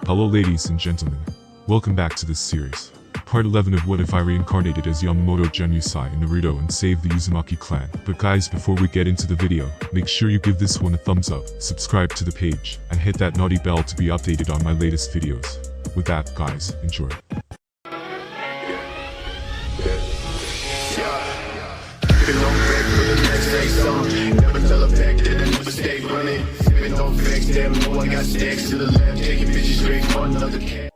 Hello ladies and gentlemen. Welcome back to this series. Part 11 of What If I Reincarnated as Yamamoto Genryusai in Naruto and saved the Uzumaki clan. But guys, before we get into the video, make sure you give this one a thumbs up, subscribe to the page, and hit that naughty bell to be updated on my latest videos. With that, guys, enjoy.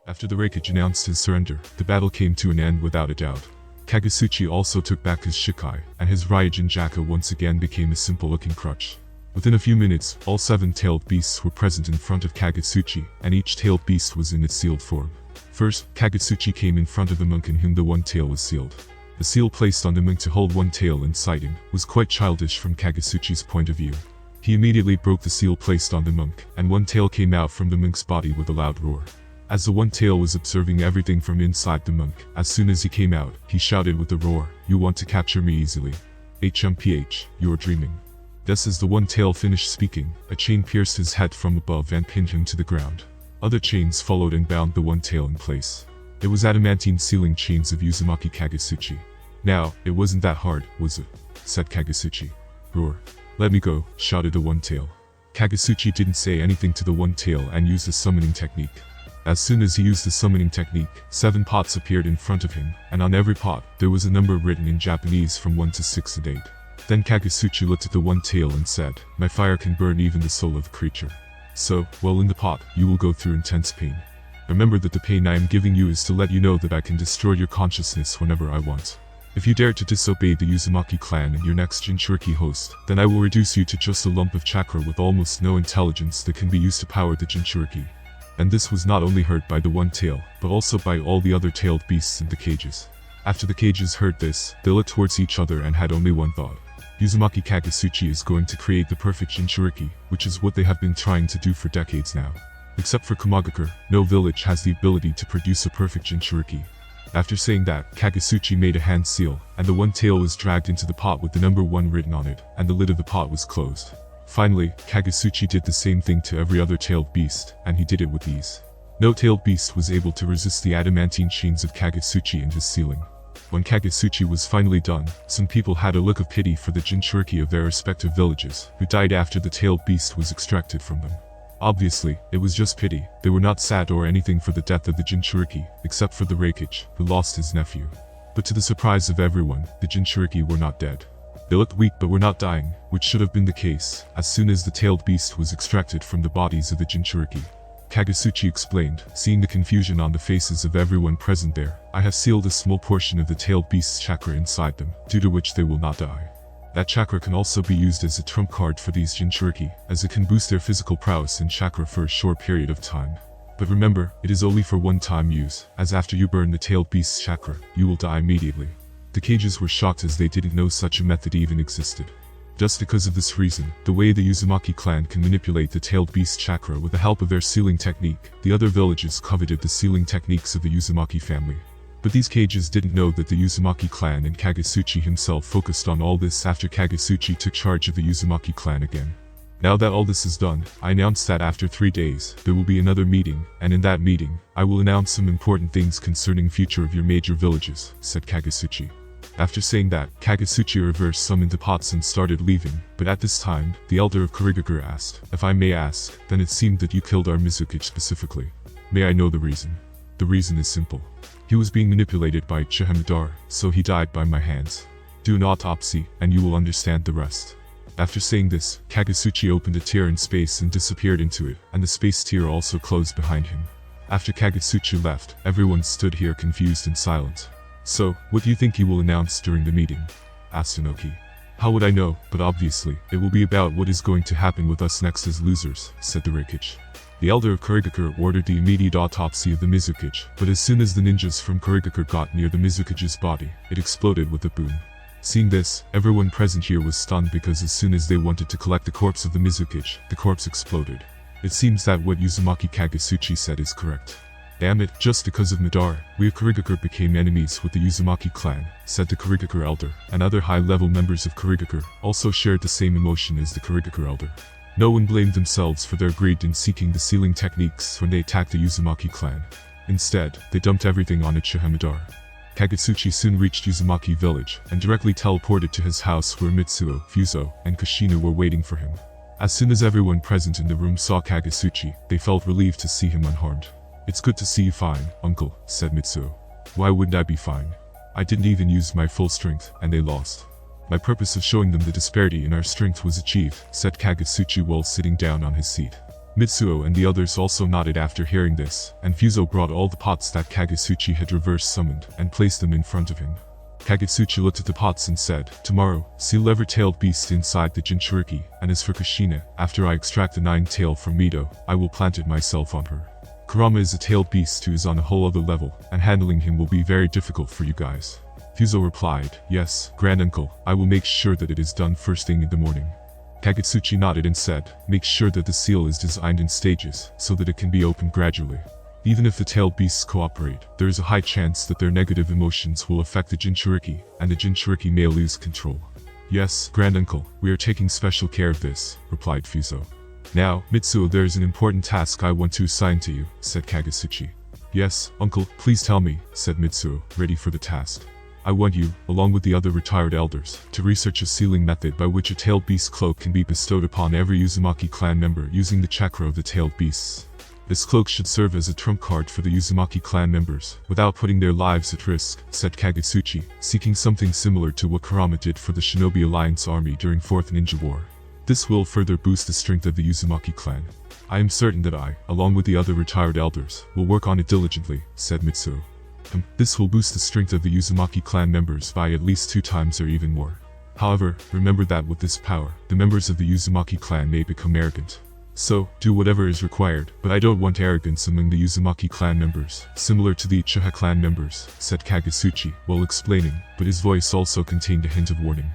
After the Reikage announced his surrender, the battle came to an end without a doubt. Kagasuchi also took back his Shikai, and his Raijin Jaka once again became a simple-looking crutch. Within a few minutes, all 7 tailed beasts were present in front of Kagasuchi, and each tailed beast was in its sealed form. First, Kagasuchi came in front of the monk in whom the one tail was sealed. The seal placed on the monk to hold one tail inside him was quite childish from Kagasuchi's point of view. He immediately broke the seal placed on the monk, and one tail came out from the monk's body with a loud roar. As the one tail was observing everything from inside the monk, as soon as he came out, he shouted with a roar, "You want to capture me easily? HMPH, you're dreaming." Thus as the one tail finished speaking, a chain pierced his head from above and pinned him to the ground. Other chains followed and bound the one tail in place. It was adamantine sealing chains of Uzumaki Kagasuchi. "Now, it wasn't that hard, was it?" said Kagasuchi. "Roar. Let me go," shouted the one tail. Kagasuchi didn't say anything to the one tail and used the summoning technique. As soon as he used the summoning technique, 7 pots appeared in front of him, and on every pot, there was a number written in Japanese from 1 to 6 and 8. Then Kagasuchi looked at the one tail and said, "My fire can burn even the soul of the creature. So, while in the pot, you will go through intense pain. Remember that the pain I am giving you is to let you know that I can destroy your consciousness whenever I want. If you dare to disobey the Uzumaki clan and your next Jinchuriki host, then I will reduce you to just a lump of chakra with almost no intelligence that can be used to power the Jinchuriki." And this was not only heard by the one tail, but also by all the other tailed beasts in the cages. After the cages heard this, they looked towards each other and had only one thought. Uzumaki Kagasuchi is going to create the perfect Jinchuriki, which is what they have been trying to do for decades now. Except for Kumagakure, no village has the ability to produce a perfect Jinchuriki. After saying that, Kagasuchi made a hand seal, and the one tail was dragged into the pot with the number 1 written on it, and the lid of the pot was closed. Finally, Kagasuchi did the same thing to every other tailed beast, and he did it with ease. No tailed beast was able to resist the adamantine chains of Kagasuchi and his sealing. When Kagasuchi was finally done, some people had a look of pity for the Jinchuriki of their respective villages, who died after the tailed beast was extracted from them. Obviously, it was just pity. They were not sad or anything for the death of the Jinchuriki, except for the Reikage, who lost his nephew. But to the surprise of everyone, the Jinchuriki were not dead. They looked weak but were not dying, which should have been the case, as soon as the tailed beast was extracted from the bodies of the Jinchuriki. Kagasuchi explained, seeing the confusion on the faces of everyone present there, "I have sealed a small portion of the tailed beast's chakra inside them, due to which they will not die. That chakra can also be used as a trump card for these Jinchuriki, as it can boost their physical prowess and chakra for a short period of time. But remember, it is only for one-time use, as after you burn the tailed beast's chakra, you will die immediately." The cages were shocked as they didn't know such a method even existed. Just because of this reason, the way the Uzumaki clan can manipulate the tailed beast chakra with the help of their sealing technique, the other villages coveted the sealing techniques of the Uzumaki family. But these cages didn't know that the Uzumaki clan and Kagasuchi himself focused on all this after Kagasuchi took charge of the Uzumaki clan again. "Now that all this is done, I announce that after 3 days, there will be another meeting, and in that meeting, I will announce some important things concerning future of your major villages," said Kagasuchi. After saying that, Kagasuchi reversed some into pots and started leaving, but at this time, the elder of Kurigakure asked, "If I may ask, then it seemed that you killed our Mizukage specifically. May I know the reason?" "The reason is simple. He was being manipulated by Madara, so he died by my hands. Do an autopsy, and you will understand the rest." After saying this, Kagasuchi opened a tear in space and disappeared into it, and the space tear also closed behind him. After Kagasuchi left, everyone stood here confused and silent. "So, what do you think he will announce during the meeting?" asked Inoki. "How would I know, but obviously, it will be about what is going to happen with us next as losers," said the Reikage. The elder of Kurigakure ordered the immediate autopsy of the Mizukage, but as soon as the ninjas from Kurigakure got near the Mizukage's body, it exploded with a boom. Seeing this, everyone present here was stunned because as soon as they wanted to collect the corpse of the Mizukage, the corpse exploded. It seems that what Uzumaki Kagasuchi said is correct. "Damn it, just because of Madara, we of Kurigakure became enemies with the Uzumaki clan," said the Kurigakure elder, and other high-level members of Kurigakure also shared the same emotion as the Kurigakure elder. No one blamed themselves for their greed in seeking the sealing techniques when they attacked the Uzumaki clan. Instead, they dumped everything on Uchiha Madara. Kagasuchi soon reached Uzumaki village and directly teleported to his house where Mitsuo, Fuzo, and Kushina were waiting for him. As soon as everyone present in the room saw Kagasuchi, they felt relieved to see him unharmed. "It's good to see you fine, uncle," said Mitsuo. "Why wouldn't I be fine? I didn't even use my full strength, and they lost. My purpose of showing them the disparity in our strength was achieved," said Kagasuchi while sitting down on his seat. Mitsuo and the others also nodded after hearing this, and Fuzo brought all the pots that Kagasuchi had reverse summoned and placed them in front of him. Kagasuchi looked at the pots and said, "Tomorrow, seal every tailed beast inside the Jinchuriki, and as for Kushina, after I extract the 9th tail from Mito, I will plant it myself on her. Kurama is a tailed beast who is on a whole other level, and handling him will be very difficult for you guys." Fuzo replied, "Yes, granduncle, I will make sure that it is done first thing in the morning." Kagasuchi nodded and said, "Make sure that the seal is designed in stages, so that it can be opened gradually. Even if the tailed beasts cooperate, there is a high chance that their negative emotions will affect the Jinchuriki, and the Jinchuriki may lose control." "Yes, granduncle, we are taking special care of this," replied Fuzo. "Now, Mitsuo, there is an important task I want to assign to you," said Kagasuchi. "Yes, uncle, please tell me," said Mitsuo, ready for the task. "I want you, along with the other retired elders, to research a sealing method by which a tailed beast cloak can be bestowed upon every Uzumaki clan member using the chakra of the tailed beasts. This cloak should serve as a trump card for the Uzumaki clan members, without putting their lives at risk," said Kagasuchi, seeking something similar to what Kurama did for the Shinobi Alliance army during 4th Ninja War. "This will further boost the strength of the Uzumaki clan. I am certain that I, along with the other retired elders, will work on it diligently," said Mitsuo. "This will boost the strength of the Uzumaki clan members by at least 2 times or even more. However, remember that with this power, the members of the Uzumaki clan may become arrogant. So, do whatever is required, but I don't want arrogance among the Uzumaki clan members, similar to the Uchiha clan members," said Kagasuchi, while explaining, but his voice also contained a hint of warning.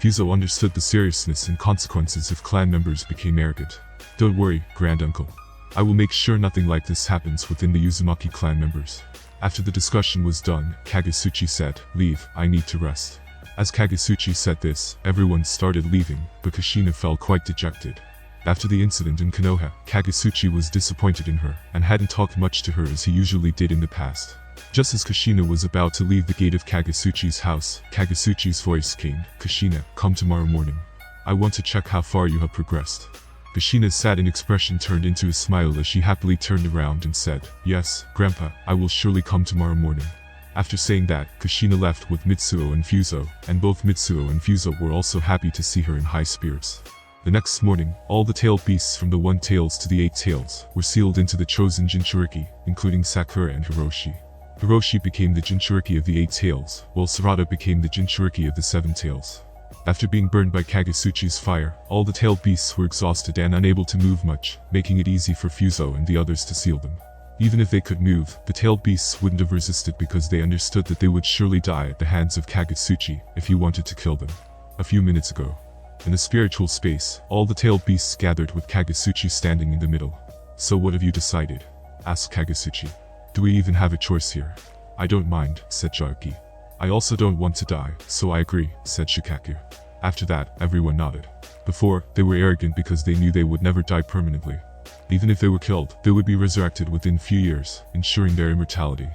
Fuzo understood the seriousness and consequences if clan members became arrogant. "Don't worry, granduncle. I will make sure nothing like this happens within the Uzumaki clan members." After the discussion was done, Kagasuchi said, "Leave, I need to rest." As Kagasuchi said this, everyone started leaving, but Kushina felt quite dejected. After the incident in Konoha, Kagasuchi was disappointed in her, and hadn't talked much to her as he usually did in the past. Just as Kushina was about to leave the gate of Kagasuchi's house, Kagasuchi's voice came, "Kushina, come tomorrow morning. I want to check how far you have progressed." Kushina's saddened expression turned into a smile as she happily turned around and said, "Yes, Grandpa, I will surely come tomorrow morning." After saying that, Kushina left with Mitsuo and Fuzo, and both Mitsuo and Fuzo were also happy to see her in high spirits. The next morning, all the tailed beasts from the 1 tails to the 8 tails were sealed into the chosen Jinchuriki, including Sakura and Hiroshi. Hiroshi became the Jinchuriki of the 8 tails, while Sarada became the Jinchuriki of the 7 tails. After being burned by Kagasuchi's fire, all the tailed beasts were exhausted and unable to move much, making it easy for Fuzo and the others to seal them. Even if they could move, the tailed beasts wouldn't have resisted because they understood that they would surely die at the hands of Kagasuchi if he wanted to kill them. A few minutes ago, in the spiritual space, all the tailed beasts gathered with Kagasuchi standing in the middle. "So what have you decided?" asked Kagasuchi. "Do we even have a choice here?" "I don't mind," said Jayuki. "I also don't want to die, so I agree," said Shikaku. After that, everyone nodded. Before, they were arrogant because they knew they would never die permanently. Even if they were killed, they would be resurrected within few years, ensuring their immortality.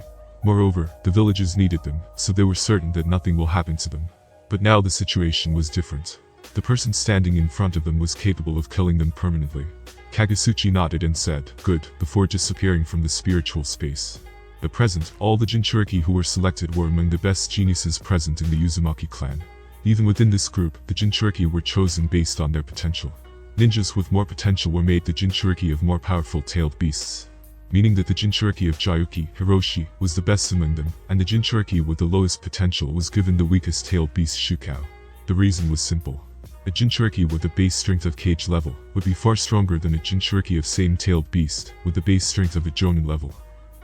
Moreover, the villagers needed them, so they were certain that nothing will happen to them. But now the situation was different. The person standing in front of them was capable of killing them permanently. Kagasuchi nodded and said, "Good," before disappearing from the spiritual space. At present, all the Jinchuriki who were selected were among the best geniuses present in the Uzumaki clan. Even within this group, the Jinchuriki were chosen based on their potential. Ninjas with more potential were made the Jinchuriki of more powerful tailed beasts, meaning that the Jinchuriki of Jayuki, Hiroshi, was the best among them, and the Jinchuriki with the lowest potential was given the weakest tailed beast Shukao. The reason was simple. A Jinchuriki with the base strength of Kage level would be far stronger than a Jinchuriki of same tailed beast with the base strength of a Jonin level.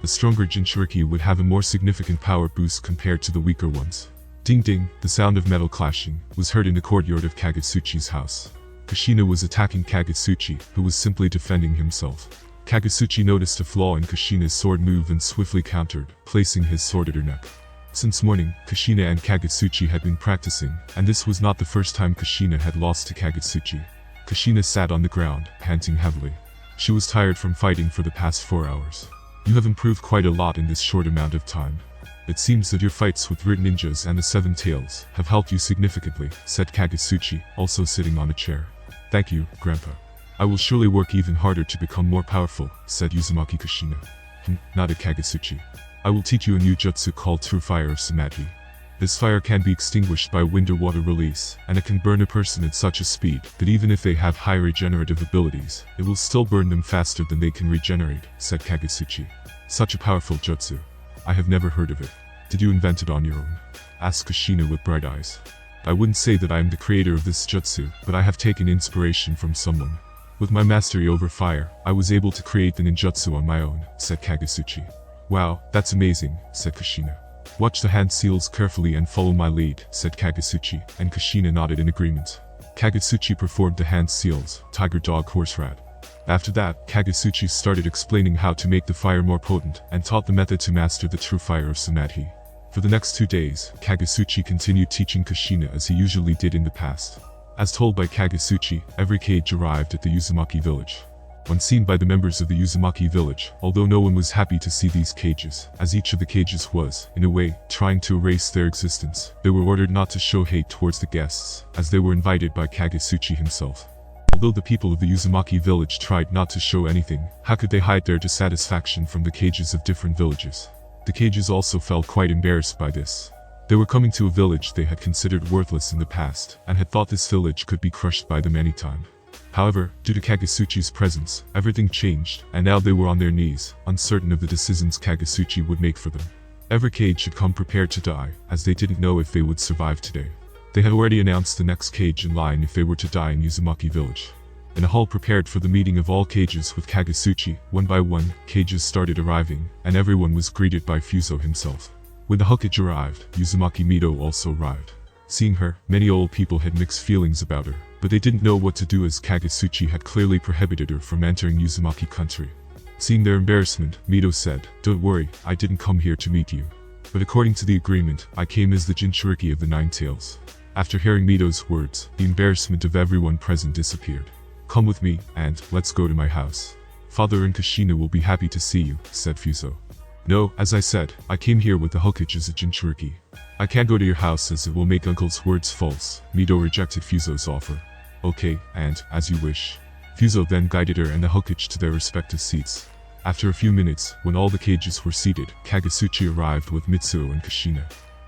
The stronger Jinchuriki would have a more significant power boost compared to the weaker ones. Ding ding, the sound of metal clashing was heard in the courtyard of Kagasuchi's house. Kushina was attacking Kagasuchi, who was simply defending himself. Kagasuchi noticed a flaw in Kushina's sword move and swiftly countered, placing his sword at her neck. Since morning, Kushina and Kagasuchi had been practicing, and this was not the first time Kushina had lost to Kagasuchi. Kushina sat on the ground, panting heavily. She was tired from fighting for the past 4 hours. You have improved quite a lot in this short amount of time. It seems that your fights with Rit Ninjas and the Seven Tails have helped you significantly, said Kagasuchi, also sitting on a chair. Thank you, Grandpa. I will surely work even harder to become more powerful, said Uzumaki Kushina. Nodded Kagasuchi. I will teach you a new jutsu called True Fire of Samadhi. This fire can be extinguished by wind or water release, and it can burn a person at such a speed that even if they have high regenerative abilities, it will still burn them faster than they can regenerate, said Kagasuchi. Such a powerful jutsu. I have never heard of it. Did you invent it on your own? Asked Kushina with bright eyes. I wouldn't say that I am the creator of this jutsu, but I have taken inspiration from someone. With my mastery over fire, I was able to create the ninjutsu on my own, said Kagasuchi. Wow, that's amazing, said Kushina. Watch the hand seals carefully and follow my lead, said Kagasuchi, and Kushina nodded in agreement. Kagasuchi performed the hand seals, tiger dog horse rat. After that, Kagasuchi started explaining how to make the fire more potent, and taught the method to master the true fire of Samadhi. For the next 2 days, Kagasuchi continued teaching Kushina as he usually did in the past. As told by Kagasuchi, every Kage arrived at the Uzumaki village. When seen by the members of the Uzumaki village, although no one was happy to see these Kages, as each of the Kages was, in a way, trying to erase their existence, they were ordered not to show hate towards the guests, as they were invited by Kagasuchi himself. Although the people of the Uzumaki village tried not to show anything, how could they hide their dissatisfaction from the Kages of different villages? The Kages also felt quite embarrassed by this. They were coming to a village they had considered worthless in the past, and had thought this village could be crushed by them anytime. However, due to Kagasuchi's presence, everything changed, and now they were on their knees, uncertain of the decisions Kagasuchi would make for them. Every Kage should come prepared to die, as they didn't know if they would survive today. They had already announced the next Kage in line if they were to die in Uzumaki village. In a hall prepared for the meeting of all Kages with Kagasuchi, one by one, Kages started arriving, and everyone was greeted by Fuso himself. When the Hokage arrived, Uzumaki Mito also arrived. Seeing her, many old people had mixed feelings about her, but they didn't know what to do as Kagasuchi had clearly prohibited her from entering Uzumaki country. Seeing their embarrassment, Mito said, "Don't worry, I didn't come here to meet you. But according to the agreement, I came as the Jinchuriki of the Nine Tails." After hearing Mito's words, the embarrassment of everyone present disappeared. "Come with me, and let's go to my house. Father and Kushina will be happy to see you," said Fuso. "No, as I said, I came here with the Hokage as a Jinchuriki. I can't go to your house as it will make Uncle's words false." Mito rejected Fuso's offer. "Okay, and, as you wish." Fuso then guided her and the Hokage to their respective seats. After a few minutes, when all the Kages were seated, Kagasuchi arrived with Mitsuo and Kushina.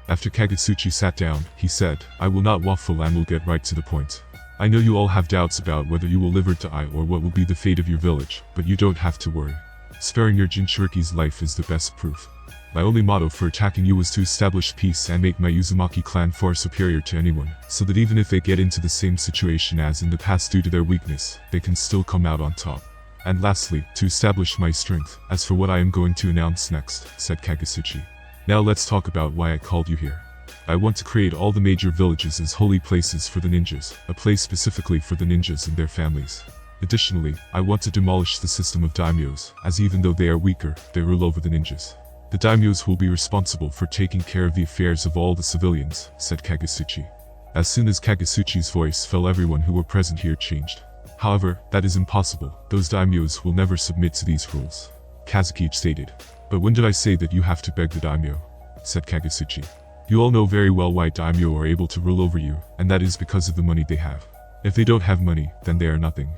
After Kagasuchi sat down, he said, "I will not waffle and will get right to the point. I know you all have doubts about whether you will live or die or what will be the fate of your village, but you don't have to worry. Sparing your Jinchuriki's life is the best proof. My only motto for attacking you was to establish peace and make my Uzumaki clan far superior to anyone, so that even if they get into the same situation as in the past due to their weakness, they can still come out on top. And lastly, to establish my strength. As for what I am going to announce next," said Kagasuchi. "Now let's talk about why I called you here. I want to create all the major villages as holy places for the ninjas, a place specifically for the ninjas and their families. Additionally, I want to demolish the system of daimyos, as even though they are weaker, they rule over the ninjas. The daimyos will be responsible for taking care of the affairs of all the civilians," said Kagasuchi. As soon as Kagasuchi's voice fell, everyone who were present here changed. "However, that is impossible. Those daimyos will never submit to these rules," Kazaki stated. "But when did I say that you have to beg the daimyo?" said Kagasuchi. "You all know very well why daimyo are able to rule over you, and that is because of the money they have. If they don't have money, then they are nothing.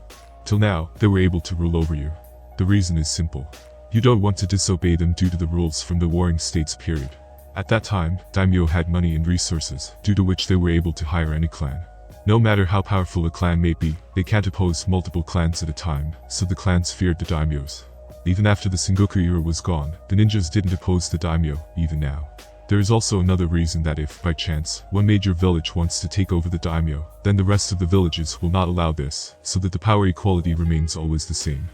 Till now, they were able to rule over you. The reason is simple. You don't want to disobey them due to the rules from the Warring States period. At that time, daimyo had money and resources, due to which they were able to hire any clan. No matter how powerful a clan may be, they can't oppose multiple clans at a time, so the clans feared the daimyos. Even after the Sengoku era was gone, the ninjas didn't oppose the daimyo, even now. There is also another reason that if, by chance, one major village wants to take over the daimyo, then the rest of the villages will not allow this, so that the power equality remains always the same.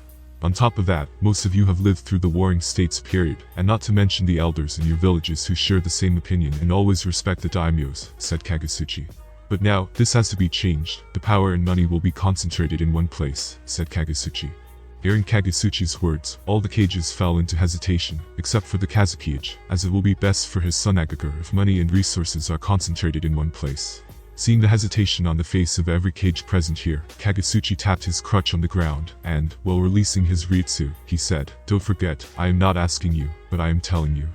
On top of that, most of you have lived through the Warring States period, and not to mention the elders in your villages who share the same opinion and always respect the daimyos," said Kagasuchi. "But now, this has to be changed. The power and money will be concentrated in one place," said Kagasuchi. Hearing Kagasuchi's words, all the Kages fell into hesitation, except for the Kazakage, as it will be best for his son Agakure if money and resources are concentrated in one place. Seeing the hesitation on the face of every cage present here, Kagasuchi tapped his crutch on the ground, and, while releasing his Ryutsu, he said, "Don't forget, I am not asking you, but I am telling you."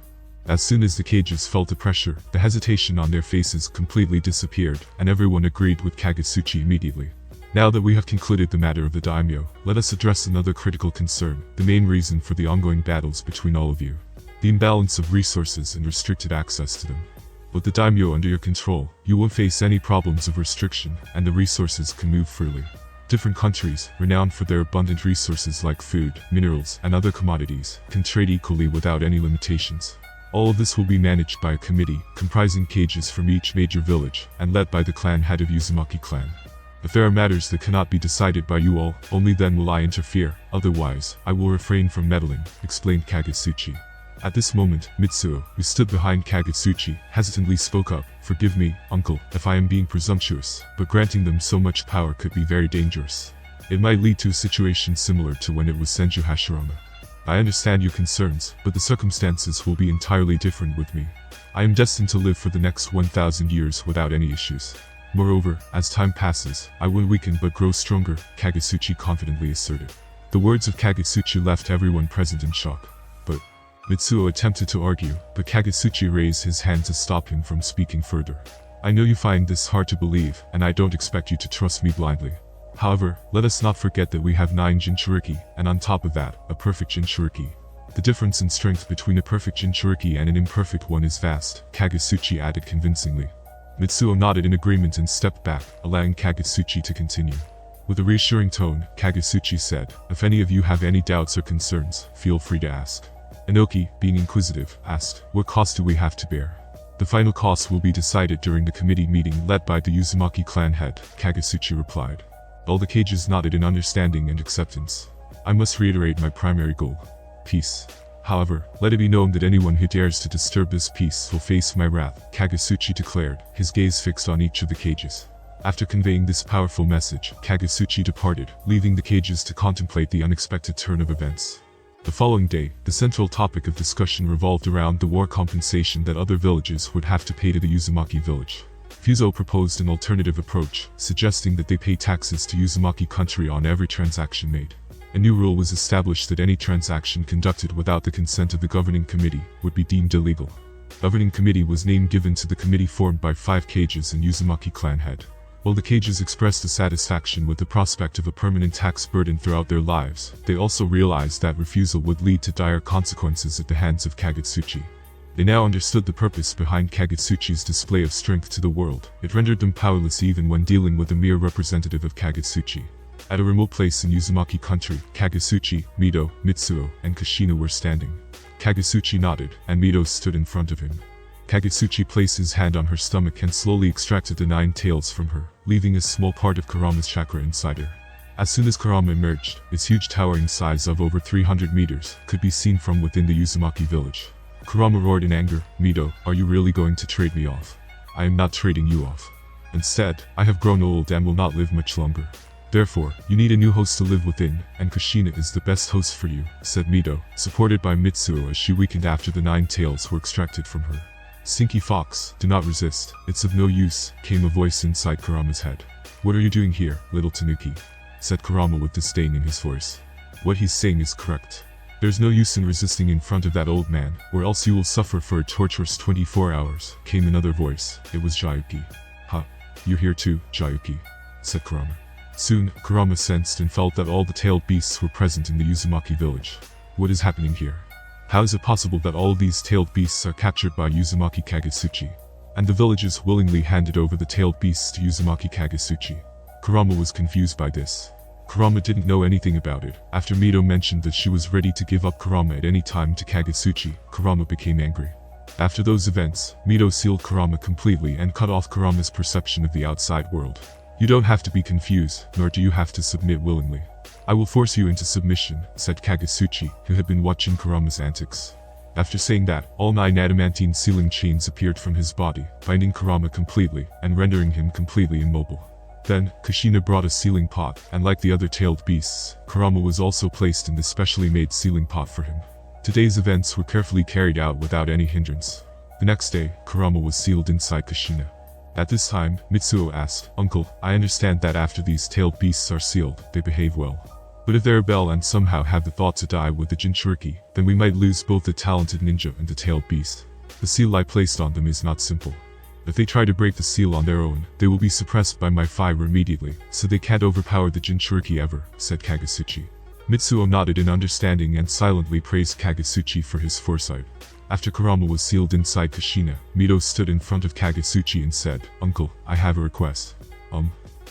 As soon as the cages felt the pressure, the hesitation on their faces completely disappeared, and everyone agreed with Kagasuchi immediately. Now that we have concluded the matter of the daimyo, let us address another critical concern, the main reason for the ongoing battles between all of you. The imbalance of resources and restricted access to them. With the daimyo under your control, you won't face any problems of restriction, and the resources can move freely. Different countries, renowned for their abundant resources like food, minerals, and other commodities, can trade equally without any limitations. All of this will be managed by a committee, comprising cages from each major village, and led by the clan head of Uzumaki clan. If there are matters that cannot be decided by you all, only then will I interfere, otherwise, I will refrain from meddling, explained Kagasuchi. At this moment, Mitsuo, who stood behind Kagasuchi, hesitantly spoke up, "Forgive me, uncle, if I am being presumptuous, but granting them so much power could be very dangerous. It might lead to a situation similar to when it was Senju Hashirama. I understand your concerns, but the circumstances will be entirely different with me. I am destined to live for the next 1,000 years without any issues. Moreover, as time passes, I will weaken but grow stronger," Kagasuchi confidently asserted. The words of Kagasuchi left everyone present in shock. But Mitsuo attempted to argue, but Kagasuchi raised his hand to stop him from speaking further. "I know you find this hard to believe, and I don't expect you to trust me blindly. However, let us not forget that we have 9 Jinchuriki, and on top of that, a perfect Jinchuriki. The difference in strength between a perfect Jinchuriki and an imperfect one is vast," Kagasuchi added convincingly. Mitsuo nodded in agreement and stepped back, allowing Kagasuchi to continue. With a reassuring tone, Kagasuchi said, "If any of you have any doubts or concerns, feel free to ask." Inoki, being inquisitive, asked, "What cost do we have to bear?" "The final cost will be decided during the committee meeting led by the Uzumaki clan head," Kagasuchi replied. All the cages nodded in understanding and acceptance. "I must reiterate my primary goal. Peace. However, let it be known that anyone who dares to disturb this peace will face my wrath," Kagasuchi declared, his gaze fixed on each of the cages. After conveying this powerful message, Kagasuchi departed, leaving the cages to contemplate the unexpected turn of events. The following day, the central topic of discussion revolved around the war compensation that other villages would have to pay to the Uzumaki village. Fuzo proposed an alternative approach, suggesting that they pay taxes to Uzumaki country on every transaction made. A new rule was established that any transaction conducted without the consent of the governing committee would be deemed illegal. Governing committee was name given to the committee formed by 5 cages and Uzumaki clan head. While the cages expressed dissatisfaction with the prospect of a permanent tax burden throughout their lives, they also realized that refusal would lead to dire consequences at the hands of Kagasuchi. They now understood the purpose behind Kagasuchi's display of strength to the world. It rendered them powerless even when dealing with a mere representative of Kagasuchi. At a remote place in Uzumaki country, Kagasuchi, Mito, Mitsuo, and Kushina were standing. Kagasuchi nodded, and Mito stood in front of him. Kagasuchi placed his hand on her stomach and slowly extracted the 9 tails from her, leaving a small part of Kurama's chakra inside her. As soon as Kurama emerged, its huge towering size of over 300 meters could be seen from within the Uzumaki village. Kurama roared in anger, "Mito, are you really going to trade me off? I am not trading you off. Instead, I have grown old and will not live much longer. Therefore, you need a new host to live within, and Kushina is the best host for you," said Mito, supported by Mitsuo as she weakened after the 9 tails were extracted from her. "Stinky fox, do not resist, it's of no use," came a voice inside Kurama's head. "What are you doing here, little Tanuki?" said Kurama with disdain in his voice. "What he's saying is correct. There's no use in resisting in front of that old man, or else you will suffer for a torturous 24 hours, came another voice. It was Jayuki. "Ha, you're here too, Jayuki," said Kurama. Soon, Kurama sensed and felt that all the tailed beasts were present in the Uzumaki village. What is happening here? How is it possible that all these tailed beasts are captured by Uzumaki Kagasuchi? And the villagers willingly handed over the tailed beasts to Uzumaki Kagasuchi. Kurama was confused by this. Kurama didn't know anything about it. After Mito mentioned that she was ready to give up Kurama at any time to Kagasuchi, Kurama became angry. After those events, Mito sealed Kurama completely and cut off Kurama's perception of the outside world. "You don't have to be confused, nor do you have to submit willingly. I will force you into submission," said Kagasuchi, who had been watching Kurama's antics. After saying that, all 9 adamantine sealing chains appeared from his body, binding Kurama completely, and rendering him completely immobile. Then, Kushina brought a sealing pot, and like the other tailed beasts, Kurama was also placed in the specially made sealing pot for him. Today's events were carefully carried out without any hindrance. The next day, Kurama was sealed inside Kushina. At this time, Mitsuo asked, "Uncle, I understand that after these tailed beasts are sealed, they behave well. But if they rebel and somehow have the thought to die with the Jinchuriki, then we might lose both the talented ninja and the tailed beast. The seal I placed on them is not simple. If they try to break the seal on their own, they will be suppressed by my fire immediately, so they can't overpower the Jinchuriki ever," said Kagasuchi. Mitsuo nodded in understanding and silently praised Kagasuchi for his foresight. After Kurama was sealed inside Kushina, Mito stood in front of Kagasuchi and said, "Uncle, I have a request."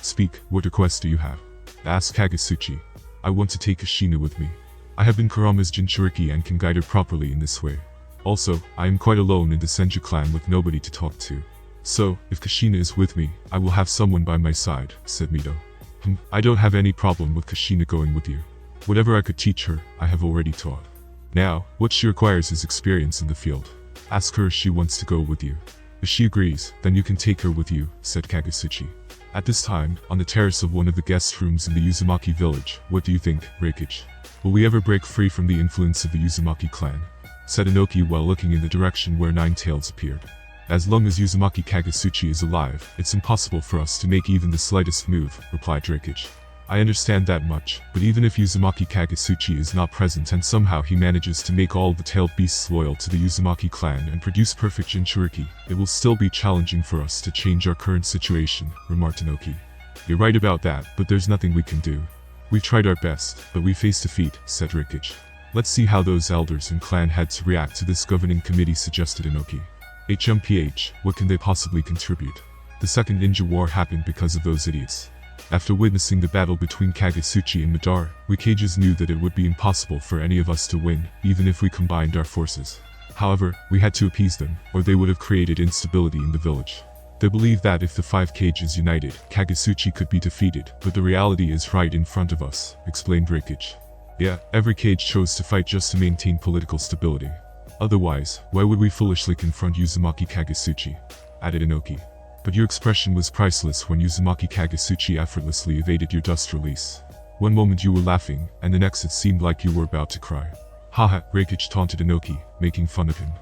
Speak, what request do you have?" asked Kagasuchi. "I want to take Kushina with me. I have been Kurama's Jinchuriki and can guide her properly in this way. Also, I am quite alone in the Senju clan with nobody to talk to. So, if Kushina is with me, I will have someone by my side," said Mito. I don't have any problem with Kushina going with you. Whatever I could teach her, I have already taught. Now, what she requires is experience in the field. Ask her if she wants to go with you. If she agrees, then you can take her with you," said Kagasuchi. At this time, on the terrace of one of the guest rooms in the Uzumaki village, "What do you think, Reikage? Will we ever break free from the influence of the Uzumaki clan?" said Inoki while looking in the direction where Nine Tails appeared. "As long as Uzumaki Kagasuchi is alive, it's impossible for us to make even the slightest move," replied Reikage. "I understand that much, but even if Uzumaki Kagasuchi is not present and somehow he manages to make all the tailed beasts loyal to the Uzumaki clan and produce perfect Jinchuriki, it will still be challenging for us to change our current situation," remarked Inoki. "You're right about that, but there's nothing we can do. We've tried our best, but we face defeat," said Reikage. "Let's see how those elders and clan heads react to this governing committee," suggested Inoki. "HMPH, what can they possibly contribute? The second ninja war happened because of those idiots." After witnessing the battle between Kagasuchi and Madara, we Kages knew that it would be impossible for any of us to win, even if we combined our forces. However, we had to appease them, or they would have created instability in the village. They believed that if the 5 Kages united, Kagasuchi could be defeated, but the reality is right in front of us, explained Reikage. "Yeah, every Kage chose to fight just to maintain political stability. Otherwise, why would we foolishly confront Uzumaki Kagasuchi?" added Inoki. "But your expression was priceless when Uzumaki Kagasuchi effortlessly evaded your dust release. One moment you were laughing, and the next it seemed like you were about to cry." "Haha," Reikage taunted Inoki, making fun of him.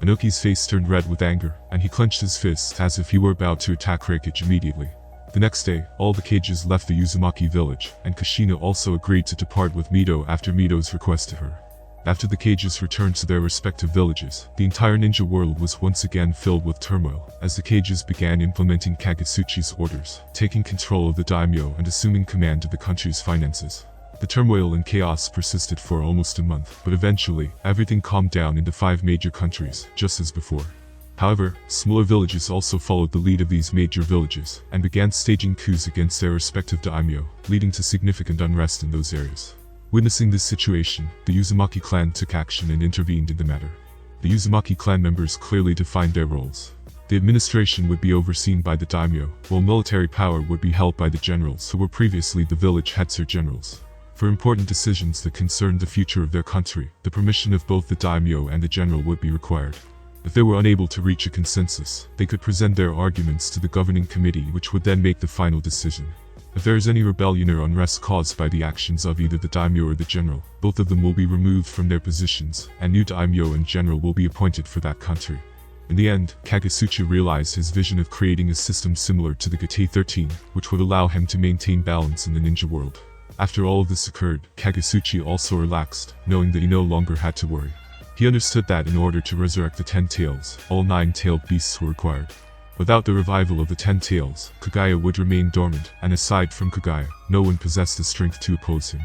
Inoki's face turned red with anger, and he clenched his fists as if he were about to attack Reikage immediately. The next day, all the Kages left the Uzumaki village, and Kushina also agreed to depart with Mito after Mito's request to her. After the Kages returned to their respective villages, the entire ninja world was once again filled with turmoil, as the Kages began implementing Kagasuchi's orders, taking control of the daimyo and assuming command of the country's finances. The turmoil and chaos persisted for almost a month, but eventually, everything calmed down in the 5 major countries, just as before. However, smaller villages also followed the lead of these major villages, and began staging coups against their respective daimyo, leading to significant unrest in those areas. Witnessing this situation, the Uzumaki clan took action and intervened in the matter. The Uzumaki clan members clearly defined their roles. The administration would be overseen by the daimyo, while military power would be held by the generals who were previously the village heads or generals. For important decisions that concerned the future of their country, the permission of both the daimyo and the general would be required. If they were unable to reach a consensus, they could present their arguments to the governing committee, which would then make the final decision. If there is any rebellion or unrest caused by the actions of either the daimyo or the general, both of them will be removed from their positions, and new daimyo and general will be appointed for that country. In the end, Kagasuchi realized his vision of creating a system similar to the Gate 13, which would allow him to maintain balance in the ninja world. After all of this occurred, Kagasuchi also relaxed, knowing that he no longer had to worry. He understood that in order to resurrect the 10 tails, all 9 tailed beasts were required. Without the revival of the 10 tails, Kage would remain dormant, and aside from Kage, no one possessed the strength to oppose him.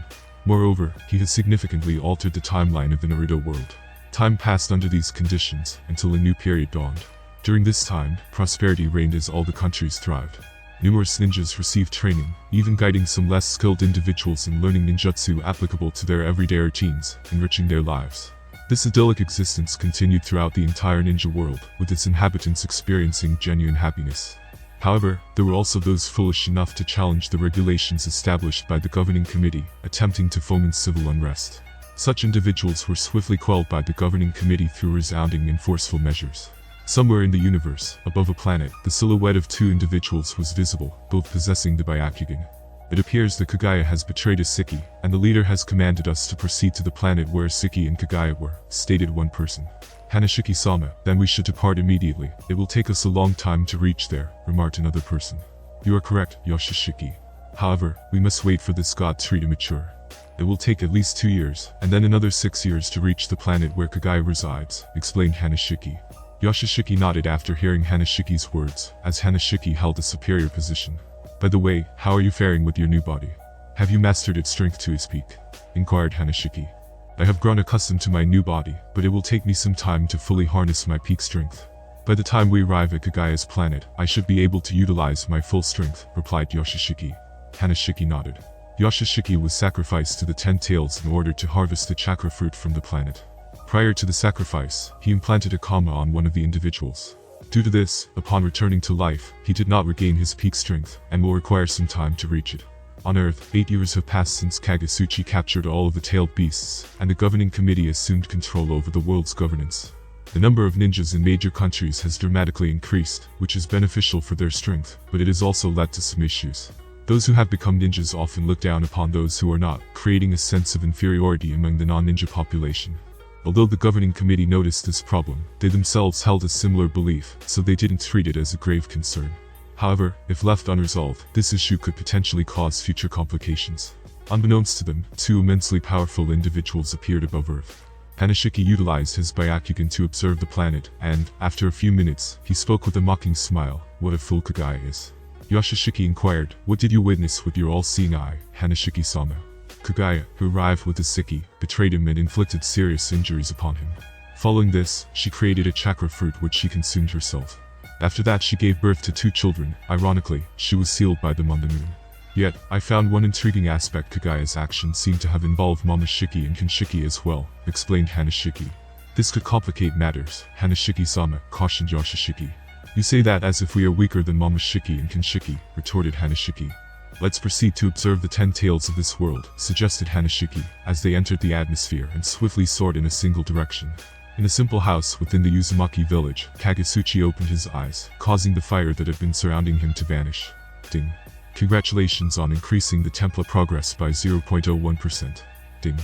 Moreover, he has significantly altered the timeline of the Naruto world. Time passed under these conditions, until a new period dawned. During this time, prosperity reigned as all the countries thrived. Numerous ninjas received training, even guiding some less skilled individuals in learning ninjutsu applicable to their everyday routines, enriching their lives. This idyllic existence continued throughout the entire ninja world, with its inhabitants experiencing genuine happiness. However, there were also those foolish enough to challenge the regulations established by the governing committee, attempting to foment civil unrest. Such individuals were swiftly quelled by the governing committee through resounding and forceful measures. Somewhere in the universe, above a planet, the silhouette of 2 individuals was visible, both possessing the Byakugan. It appears that Kagaya has betrayed Isiki, and the leader has commanded us to proceed to the planet where Isiki and Kagaya were, stated one person. Hanashiki-sama, then we should depart immediately. It will take us a long time to reach there, remarked another person. You are correct, Yoshishiki. However, we must wait for this god tree to mature. It will take at least 2 years, and then another 6 years to reach the planet where Kagaya resides, explained Hanashiki. Yoshishiki nodded after hearing Hanashiki's words, as Hanashiki held a superior position. By the way, how are you faring with your new body? Have you mastered its strength to its peak? Inquired Hanashiki. I have grown accustomed to my new body, but it will take me some time to fully harness my peak strength. By the time we arrive at Kagaya's planet, I should be able to utilize my full strength, replied Yoshishiki. Hanashiki nodded. Yoshishiki was sacrificed to the 10 tails in order to harvest the chakra fruit from the planet. Prior to the sacrifice, he implanted a karma on one of the individuals. Due to this, upon returning to life, he did not regain his peak strength, and will require some time to reach it. On Earth, 8 years have passed since Kagasuchi captured all of the tailed beasts, and the governing committee assumed control over the world's governance. The number of ninjas in major countries has dramatically increased, which is beneficial for their strength, but it has also led to some issues. Those who have become ninjas often look down upon those who are not, creating a sense of inferiority among the non-ninja population. Although the governing committee noticed this problem, they themselves held a similar belief, so they didn't treat it as a grave concern. However, if left unresolved, this issue could potentially cause future complications. Unbeknownst to them, 2 immensely powerful individuals appeared above Earth. Hanashiki utilized his Byakugan to observe the planet, and, after a few minutes, he spoke with a mocking smile. What a fool Kagaya is. Yoshishiki inquired, what did you witness with your all-seeing eye, Hanashiki-sama? Kagaya, who arrived with Isiki, betrayed him and inflicted serious injuries upon him. Following this, she created a chakra fruit which she consumed herself. After that she gave birth to 2 children. Ironically, she was sealed by them on the moon. Yet, I found one intriguing aspect. Kagaya's actions seem to have involved Momoshiki and Kinshiki as well, explained Hanashiki. This could complicate matters, Hanashiki-sama, cautioned Yoshishiki. You say that as if we are weaker than Momoshiki and Kinshiki, retorted Hanashiki. Let's proceed to observe the 10 tails of this world, suggested Hanashiki, as they entered the atmosphere and swiftly soared in a single direction. In a simple house within the Uzumaki village, Kagasuchi opened his eyes, causing the fire that had been surrounding him to vanish. Ding. Congratulations on increasing the template progress by 0.01%. Ding.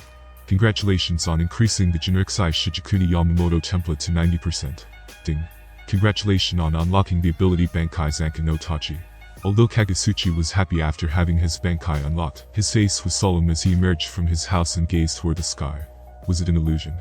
Congratulations on increasing the Genryusai Shijikuni Yamamoto template to 90%. Ding. Congratulations on unlocking the ability Bankai Zanka no Tachi. Although Kagasuchi was happy after having his Bankai unlocked, his face was solemn as he emerged from his house and gazed toward the sky. Was it an illusion?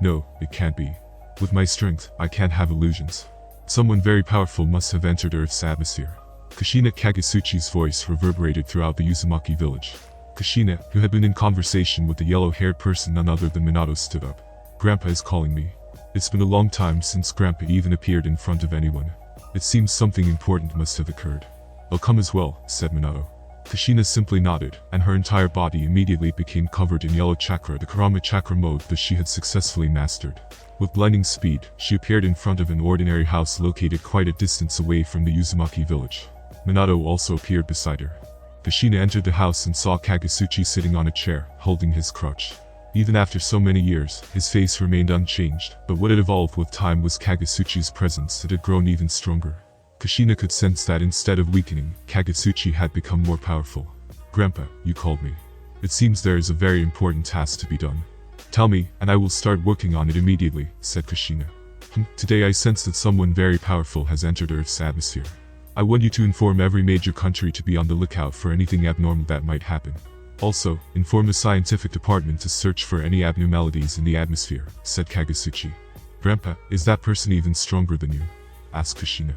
No, it can't be. With my strength, I can't have illusions. Someone very powerful must have entered Earth's atmosphere. Kushina. Kagasuchi's voice reverberated throughout the Uzumaki village. Kushina, who had been in conversation with the yellow-haired person none other than Minato, stood up. Grandpa is calling me. It's been a long time since Grandpa even appeared in front of anyone. It seems something important must have occurred. I'll come as well, said Minato. Kushina simply nodded, and her entire body immediately became covered in yellow chakra, the Kurama chakra mode that she had successfully mastered. With blinding speed, she appeared in front of an ordinary house located quite a distance away from the Uzumaki village. Minato also appeared beside her. Kushina entered the house and saw Kagasuchi sitting on a chair, holding his crutch. Even after so many years, his face remained unchanged, but what had evolved with time was Kagasuchi's presence. It had grown even stronger. Kushina could sense that instead of weakening, Kagasuchi had become more powerful. Grandpa, you called me. It seems there is a very important task to be done. Tell me, and I will start working on it immediately, said Kushina. Today I sense that someone very powerful has entered Earth's atmosphere. I want you to inform every major country to be on the lookout for anything abnormal that might happen. Also, inform the scientific department to search for any abnormalities in the atmosphere, said Kagasuchi. Grandpa, is that person even stronger than you? Asked Kushina.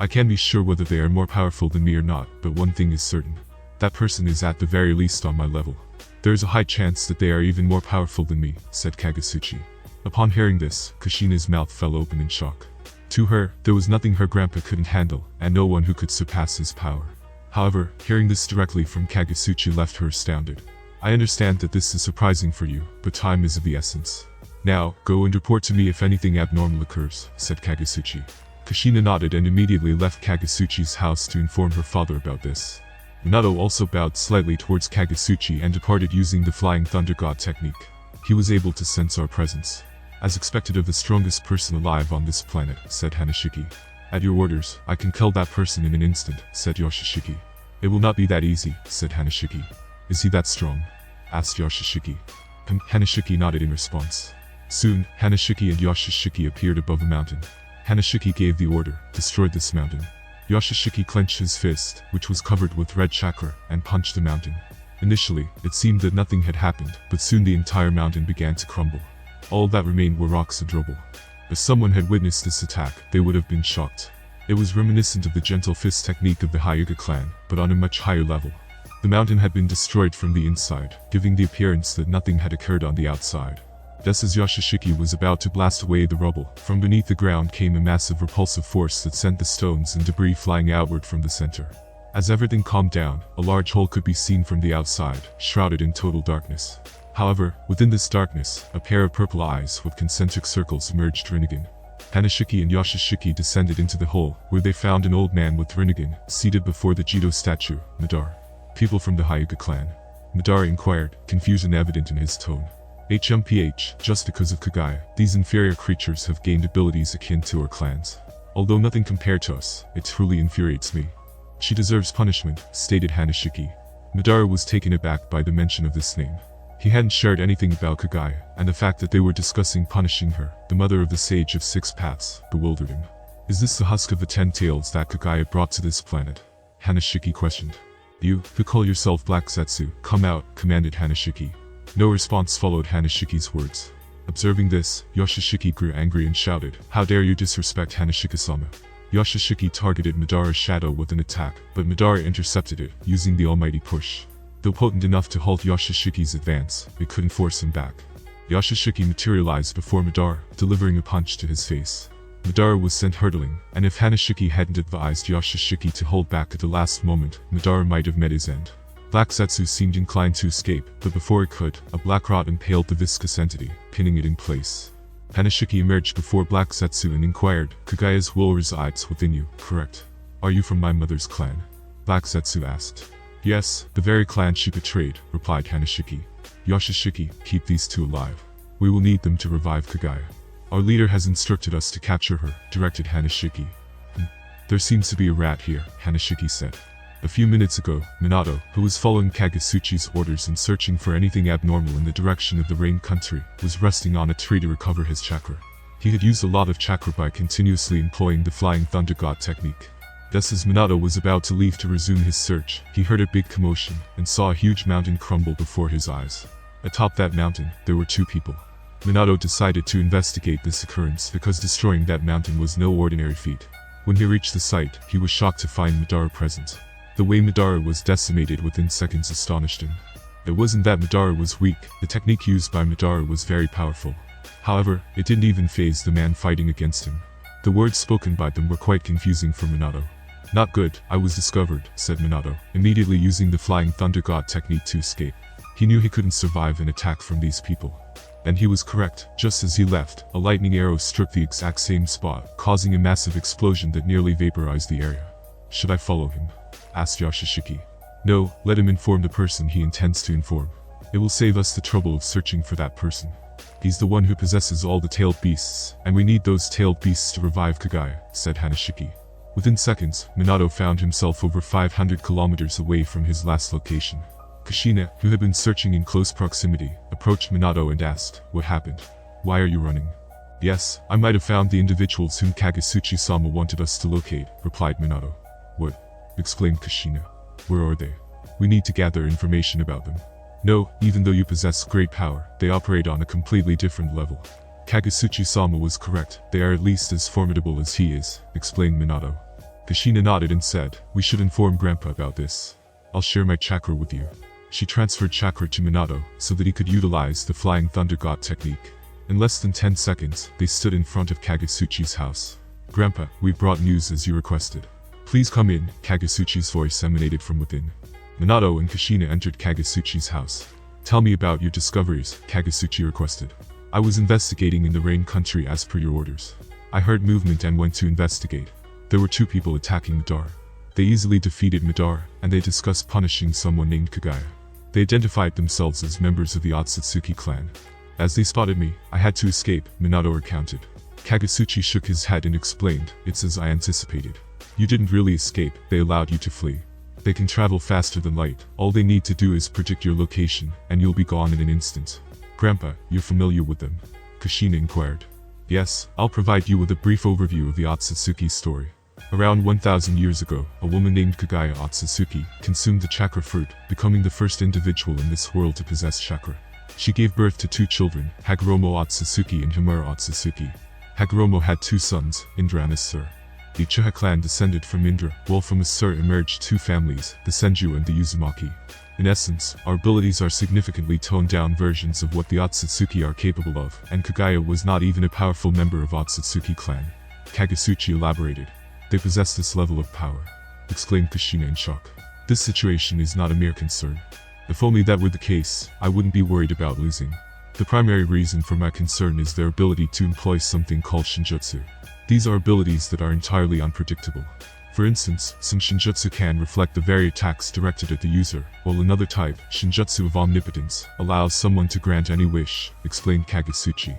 I can't be sure whether they are more powerful than me or not, but one thing is certain. That person is at the very least on my level. There is a high chance that they are even more powerful than me, said Kagasuchi. Upon hearing this, Kushina's mouth fell open in shock. To her, there was nothing her grandpa couldn't handle, and no one who could surpass his power. However, hearing this directly from Kagasuchi left her astounded. I understand that this is surprising for you, but time is of the essence. Now, go and report to me if anything abnormal occurs, said Kagasuchi. Kushina nodded and immediately left Kagasuchi's house to inform her father about this. Minato also bowed slightly towards Kagasuchi and departed using the Flying Thunder God technique. He was able to sense our presence. As expected of the strongest person alive on this planet, said Hanashiki. At your orders, I can kill that person in an instant, said Yoshishiki. It will not be that easy, said Hanashiki. Is he that strong? Asked Yashishiki. Hanashiki nodded in response. Soon, Hanashiki and Yashishiki appeared above a mountain. Hanashiki gave the order, destroy this mountain. Yashishiki clenched his fist, which was covered with red chakra, and punched the mountain. Initially, it seemed that nothing had happened, but soon the entire mountain began to crumble. All that remained were rocks and rubble. If someone had witnessed this attack, they would have been shocked. It was reminiscent of the gentle fist technique of the Hyuga clan, but on a much higher level. The mountain had been destroyed from the inside, giving the appearance that nothing had occurred on the outside. Just as Yashishiki was about to blast away the rubble, from beneath the ground came a massive repulsive force that sent the stones and debris flying outward from the center. As everything calmed down, a large hole could be seen from the outside, shrouded in total darkness. However, within this darkness, a pair of purple eyes with concentric circles emerged Rinnegan. Hanashiki and Yashishiki descended into the hole, where they found an old man with Rinnegan, seated before the Jito statue, Madara. People from the Hyuga clan? Madara inquired, confusion evident in his tone. Just because of Kage, these inferior creatures have gained abilities akin to our clans. Although nothing compared to us, it truly infuriates me. She deserves punishment, stated Hanashiki. Madara was taken aback by the mention of this name. He hadn't shared anything about Kage, and the fact that they were discussing punishing her, the mother of the Sage of Six Paths, bewildered him. Is this the husk of the 10 tails that Kage brought to this planet? Hanashiki questioned. You, who call yourself Black Zetsu, come out, commanded Hanashiki. No response followed Hanashiki's words. Observing this, Yashishiki grew angry and shouted, How dare you disrespect Hanashiki-sama? Yashishiki targeted Madara's shadow with an attack, but Madara intercepted it, using the almighty push. Though potent enough to halt Yashishiki's advance, it couldn't force him back. Yashishiki materialized before Madara, delivering a punch to his face. Madara was sent hurtling, and if Hanashiki hadn't advised Yashishiki to hold back at the last moment, Madara might have met his end. Black Zetsu seemed inclined to escape, but before it could, a black rod impaled the viscous entity, pinning it in place. Hanashiki emerged before Black Zetsu and inquired, Kage's will resides within you, correct? Are you from my mother's clan? Black Zetsu asked. Yes, the very clan she betrayed, replied Hanashiki. Yashishiki, keep these two alive. We will need them to revive Kage. Our leader has instructed us to capture her, directed Hanashiki. There seems to be a rat here, Hanashiki said. A few minutes ago, Minato, who was following Kagasuchi's orders and searching for anything abnormal in the direction of the rain country, was resting on a tree to recover his chakra. He had used a lot of chakra by continuously employing the Flying Thunder God technique. Just as Minato was about to leave to resume his search, he heard a big commotion, and saw a huge mountain crumble before his eyes. Atop that mountain, there were two people. Minato decided to investigate this occurrence because destroying that mountain was no ordinary feat. When he reached the site, he was shocked to find Madara present. The way Madara was decimated within seconds astonished him. It wasn't that Madara was weak, the technique used by Madara was very powerful. However, it didn't even faze the man fighting against him. The words spoken by them were quite confusing for Minato. Not good, I was discovered, said Minato, immediately using the Flying Thunder God technique to escape. He knew he couldn't survive an attack from these people. And he was correct. Just as he left, a lightning arrow struck the exact same spot, causing a massive explosion that nearly vaporized the area. Should I follow him? Asked Yashishiki. No, let him inform the person he intends to inform. It will save us the trouble of searching for that person. He's the one who possesses all the tailed beasts, and we need those tailed beasts to revive Kage, said Hanashiki. Within seconds, Minato found himself over 500 kilometers away from his last location. Kushina, who had been searching in close proximity, approached Minato and asked, What happened? Why are you running? Yes, I might have found the individuals whom Kagasuchi-sama wanted us to locate, replied Minato. What? Exclaimed Kushina. Where are they? We need to gather information about them. No, even though you possess great power, they operate on a completely different level. Kagasuchi-sama was correct, they are at least as formidable as he is, explained Minato. Kushina nodded and said, We should inform Grandpa about this. I'll share my chakra with you. She transferred chakra to Minato, so that he could utilize the Flying Thunder God technique. In less than 10 seconds, they stood in front of Kagasuchi's house. Grandpa, we brought news as you requested. Please come in, Kagasuchi's voice emanated from within. Minato and Kushina entered Kagasuchi's house. Tell me about your discoveries, Kagasuchi requested. I was investigating in the rain country as per your orders. I heard movement and went to investigate. There were two people attacking Madara. They easily defeated Madara, and they discussed punishing someone named Kage. They identified themselves as members of the Otsutsuki clan. As they spotted me, I had to escape, Minato recounted. Kagasuchi shook his head and explained, It's as I anticipated. You didn't really escape, they allowed you to flee. They can travel faster than light. All they need to do is predict your location, and you'll be gone in an instant. Grandpa, you're familiar with them? Kushina inquired. Yes, I'll provide you with a brief overview of the Otsutsuki story. Around 1,000 years ago, a woman named Kage Otsutsuki consumed the chakra fruit, becoming the first individual in this world to possess chakra. She gave birth to 2 children, Hagoromo Otsutsuki and Himura Otsutsuki. Hagoromo had 2 sons, Indra and Asur. The Uchiha clan descended from Indra, while from Asur emerged 2 families, the Senju and the Uzumaki. In essence, our abilities are significantly toned-down versions of what the Otsutsuki are capable of, and Kagaya was not even a powerful member of Otsutsuki clan. Kagasuchi elaborated. They possess this level of power, exclaimed Kushina in shock. This situation is not a mere concern. If only that were the case, I wouldn't be worried about losing. The primary reason for my concern is their ability to employ something called shinjutsu. These are abilities that are entirely unpredictable. For instance, some shinjutsu can reflect the very attacks directed at the user, while another type, shinjutsu of omnipotence, allows someone to grant any wish, explained Kagasuchi.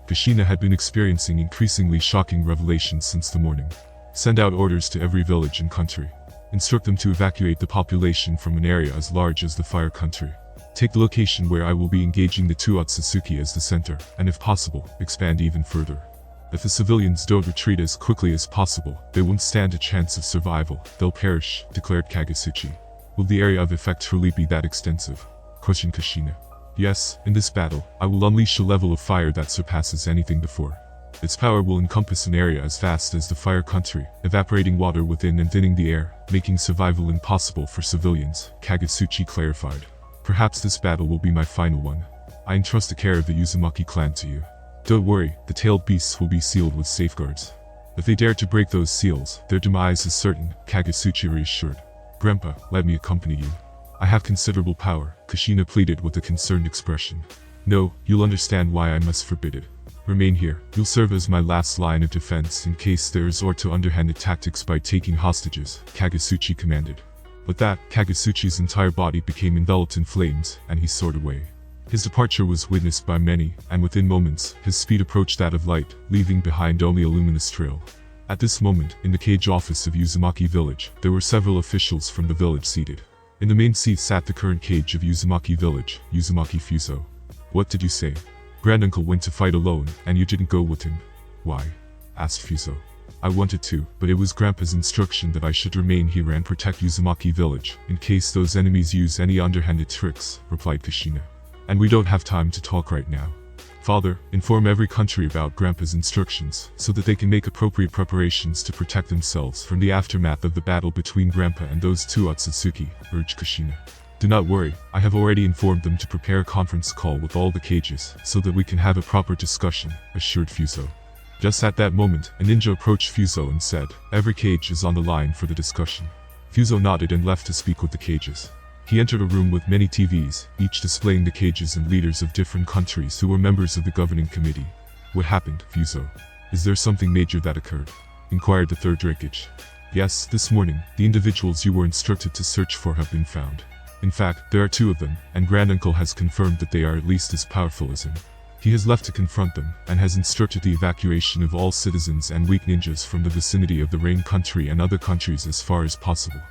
Kushina had been experiencing increasingly shocking revelations since the morning. Send out orders to every village and country. Instruct them to evacuate the population from an area as large as the Fire Country. Take the location where I will be engaging the 2 Otsutsuki as the center, and if possible, expand even further. If the civilians don't retreat as quickly as possible, they won't stand a chance of survival, they'll perish, declared Kagasuchi. Will the area of effect truly be that extensive? Questioned Kushina. Yes, in this battle, I will unleash a level of fire that surpasses anything before. Its power will encompass an area as vast as the Fire Country, evaporating water within and thinning the air, making survival impossible for civilians, Kagasuchi clarified. Perhaps this battle will be my final one. I entrust the care of the Uzumaki clan to you. Don't worry, the tailed beasts will be sealed with safeguards. If they dare to break those seals, their demise is certain, Kagasuchi reassured. Grandpa, let me accompany you. I have considerable power, Kushina pleaded with a concerned expression. No, you'll understand why I must forbid it. Remain here. You'll serve as my last line of defense in case they resort to underhanded tactics by taking hostages, Kagasuchi commanded. With that, Kagasuchi's entire body became enveloped in flames, and he soared away. His departure was witnessed by many, and within moments, his speed approached that of light, leaving behind only a luminous trail. At this moment, in the Kage office of Uzumaki village, there were several officials from the village seated. In the main seat sat the current Kage of Uzumaki village, Uzumaki Fuso. What did you say? Granduncle went to fight alone, and you didn't go with him. Why? Asked Fuso. I wanted to, but it was Grandpa's instruction that I should remain here and protect Uzumaki village, in case those enemies use any underhanded tricks, replied Kushina. And we don't have time to talk right now. Father, inform every country about Grandpa's instructions, so that they can make appropriate preparations to protect themselves from the aftermath of the battle between Grandpa and those 2 Otsutsuki, urged Kushina. Do not worry, I have already informed them to prepare a conference call with all the Kages, so that we can have a proper discussion, assured Fuso. Just at that moment, a ninja approached Fuso and said, every Kage is on the line for the discussion. Fuso nodded and left to speak with the Kages. He entered a room with many TVs, each displaying the Kages and leaders of different countries who were members of the governing committee. What happened, Fuso? Is there something major that occurred? Inquired the 3rd Raikage. Yes, this morning, the individuals you were instructed to search for have been found. In fact, there are 2 of them, and Granduncle has confirmed that they are at least as powerful as him. He has left to confront them, and has instructed the evacuation of all citizens and weak ninjas from the vicinity of the Rain Country and other countries as far as possible.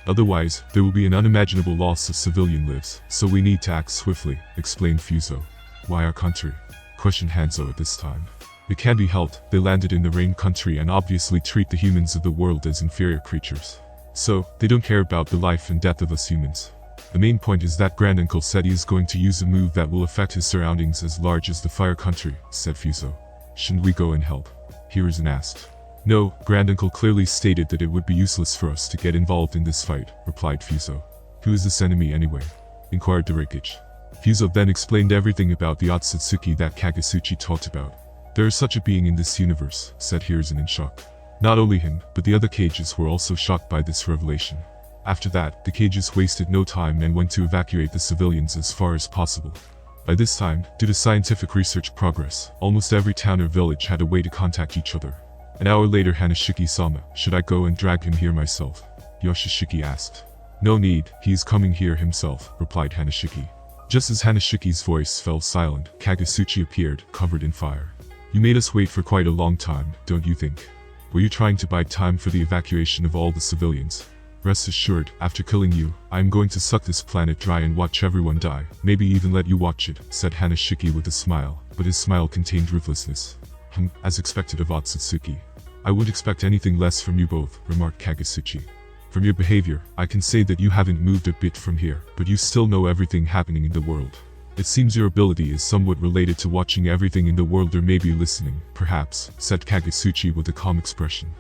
Otherwise, there will be an unimaginable loss of civilian lives, so we need to act swiftly, explained Fuso. Why our country? Questioned Hanzo at this time. It can be helped, they landed in the Rain Country and obviously treat the humans of the world as inferior creatures. So, they don't care about the life and death of us humans. The main point is that Granduncle said he is going to use a move that will affect his surroundings as large as the Fire Country, said Fuso. Shouldn't we go and help? Hiruzen asked. No, Granduncle clearly stated that it would be useless for us to get involved in this fight, replied Fuso. Who is this enemy anyway? Inquired the Raikage. Fuso then explained everything about the Otsutsuki that Kagasuchi talked about. There is such a being in this universe, said Hiruzen in shock. Not only him, but the other Kages were also shocked by this revelation. After that, the Kages wasted no time and went to evacuate the civilians as far as possible. By this time, due to scientific research progress, almost every town or village had a way to contact each other. An hour later, Hanashiki-sama, should I go and drag him here myself? Yoshishiki asked. No need, he is coming here himself, replied Hanashiki. Just as Hanashiki's voice fell silent, Kagasuchi appeared, covered in fire. You made us wait for quite a long time, don't you think? Were you trying to buy time for the evacuation of all the civilians? Rest assured, after killing you, I am going to suck this planet dry and watch everyone die, maybe even let you watch it, said Hanashiki with a smile, but his smile contained ruthlessness. As expected of Otsutsuki. I wouldn't expect anything less from you both, remarked Kagasuchi. From your behavior, I can say that you haven't moved a bit from here, but you still know everything happening in the world. It seems your ability is somewhat related to watching everything in the world, or maybe listening, perhaps, said Kagasuchi with a calm expression.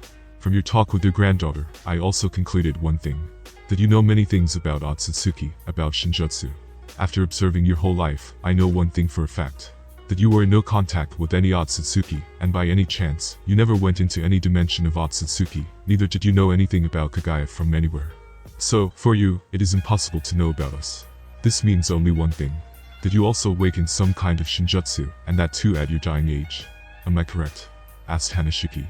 From your talk with your granddaughter, I also concluded one thing. That you know many things about Otsutsuki, about Shinjutsu. After observing your whole life, I know one thing for a fact. That you were in no contact with any Otsutsuki, and by any chance, you never went into any dimension of Otsutsuki, neither did you know anything about Kage from anywhere. So, for you, it is impossible to know about us. This means only one thing. That you also awakened some kind of Shinjutsu, and that too at your dying age. Am I correct? Asked Hanashiki.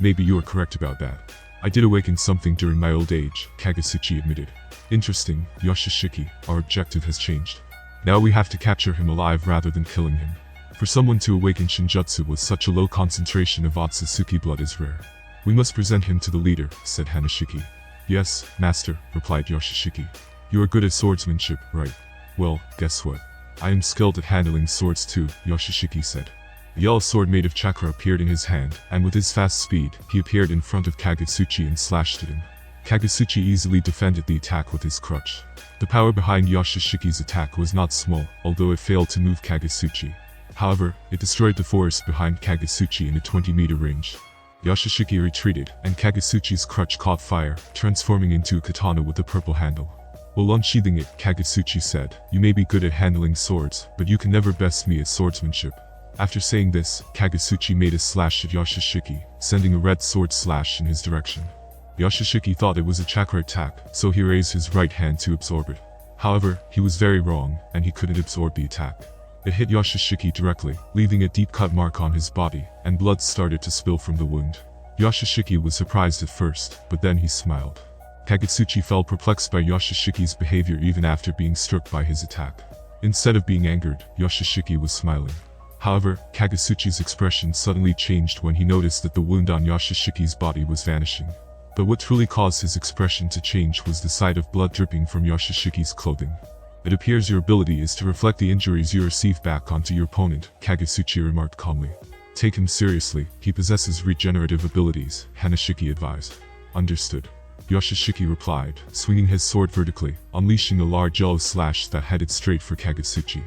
Maybe you are correct about that. I did awaken something during my old age, Kagasuchi admitted. Interesting, Yoshishiki, our objective has changed. Now we have to capture him alive rather than killing him. For someone to awaken Shinjutsu with such a low concentration of Otsutsuki blood is rare. We must present him to the leader, said Hanashiki. Yes, master, replied Yoshishiki. You are good at swordsmanship, right? Well, guess what? I am skilled at handling swords too, Yoshishiki said. A yellow sword made of chakra appeared in his hand, and with his fast speed, he appeared in front of Kagasuchi and slashed at him. Kagasuchi easily defended the attack with his crutch. The power behind Yoshishiki's attack was not small, although it failed to move Kagasuchi. However, it destroyed the forest behind Kagasuchi in a 20-meter range. Yoshishiki retreated, and Kagasuchi's crutch caught fire, transforming into a katana with a purple handle. While unsheathing it, Kagasuchi said, You may be good at handling swords, but you can never best me at swordsmanship. After saying this, Kagasuchi made a slash at Yoshishiki, sending a red sword slash in his direction. Yoshishiki thought it was a chakra attack, so he raised his right hand to absorb it. However, he was very wrong, and he couldn't absorb the attack. It hit Yoshishiki directly, leaving a deep cut mark on his body, and blood started to spill from the wound. Yoshishiki was surprised at first, but then he smiled. Kagasuchi felt perplexed by Yoshishiki's behavior even after being struck by his attack. Instead of being angered, Yoshishiki was smiling. However, Kagasuchi's expression suddenly changed when he noticed that the wound on Yoshishiki's body was vanishing. But what truly caused his expression to change was the sight of blood dripping from Yoshishiki's clothing. It appears your ability is to reflect the injuries you receive back onto your opponent, Kagasuchi remarked calmly. Take him seriously, he possesses regenerative abilities, Hanashiki advised. Understood. Yoshishiki replied, swinging his sword vertically, unleashing a large yellow slash that headed straight for Kagasuchi.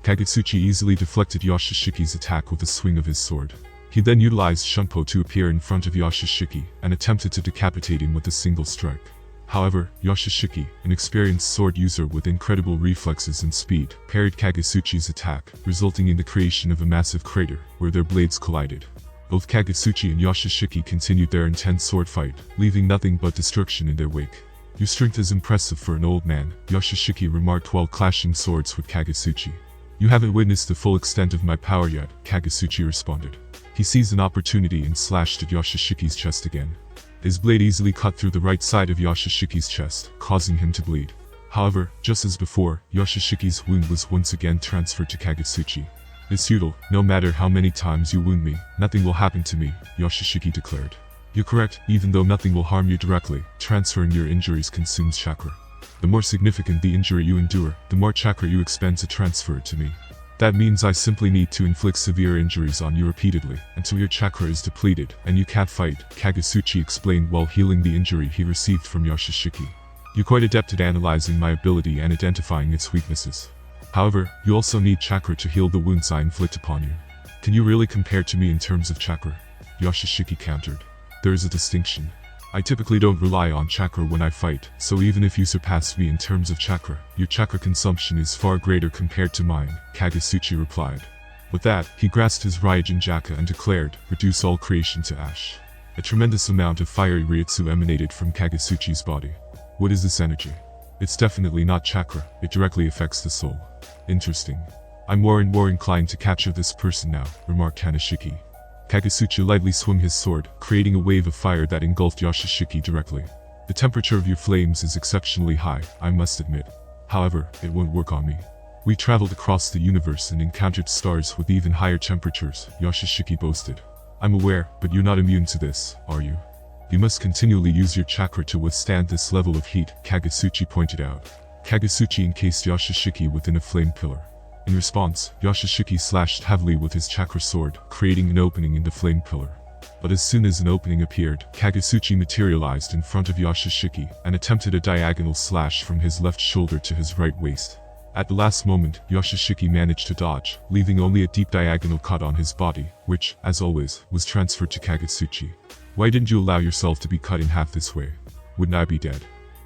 Kagasuchi easily deflected Yoshishiki's attack with a swing of his sword. He then utilized Shunpo to appear in front of Yoshishiki and attempted to decapitate him with a single strike. However, Yoshishiki, an experienced sword user with incredible reflexes and speed, parried Kagasuchi's attack, resulting in the creation of a massive crater, where their blades collided. Both Kagasuchi and Yoshishiki continued their intense sword fight, leaving nothing but destruction in their wake. Your strength is impressive for an old man, Yoshishiki remarked while clashing swords with Kagasuchi. You haven't witnessed the full extent of my power yet, Kagasuchi responded. He seized an opportunity and slashed at Yoshishiki's chest again. His blade easily cut through the right side of Yoshishiki's chest, causing him to bleed. However, just as before, Yoshishiki's wound was once again transferred to Kagasuchi. It's futile, no matter how many times you wound me, nothing will happen to me, Yoshishiki declared. You're correct, even though nothing will harm you directly, transferring your injuries consumes chakra. The more significant the injury you endure, the more chakra you expend to transfer it to me. That means I simply need to inflict severe injuries on you repeatedly, until your chakra is depleted, and you can't fight, Kagasuchi explained while healing the injury he received from Yoshishiki. You're quite adept at analyzing my ability and identifying its weaknesses. However, you also need chakra to heal the wounds I inflict upon you. Can you really compare to me in terms of chakra? Yoshishiki countered. There is a distinction. I typically don't rely on chakra when I fight, so even if you surpass me in terms of chakra, your chakra consumption is far greater compared to mine, Kagasuchi replied. With that, he grasped his Raijin and declared, reduce all creation to ash. A tremendous amount of fiery Ryutsu emanated from Kagasuchi's body. What is this energy? It's definitely not chakra, it directly affects the soul. Interesting. I'm more and more inclined to capture this person now, remarked Hanashiki. Kagasuchi lightly swung his sword, creating a wave of fire that engulfed Yoshishiki directly. The temperature of your flames is exceptionally high, I must admit. However, it won't work on me. We traveled across the universe and encountered stars with even higher temperatures, Yoshishiki boasted. I'm aware, but you're not immune to this, are you? You must continually use your chakra to withstand this level of heat, Kagasuchi pointed out. Kagasuchi encased Yashishiki within a flame pillar. In response, Yashishiki slashed heavily with his chakra sword, creating an opening in the flame pillar. But as soon as an opening appeared, Kagasuchi materialized in front of Yashishiki and attempted a diagonal slash from his left shoulder to his right waist. At the last moment, Yashishiki managed to dodge, leaving only a deep diagonal cut on his body, which, as always, was transferred to Kagasuchi. Why didn't you allow yourself to be cut in half this way? Wouldn't I be dead?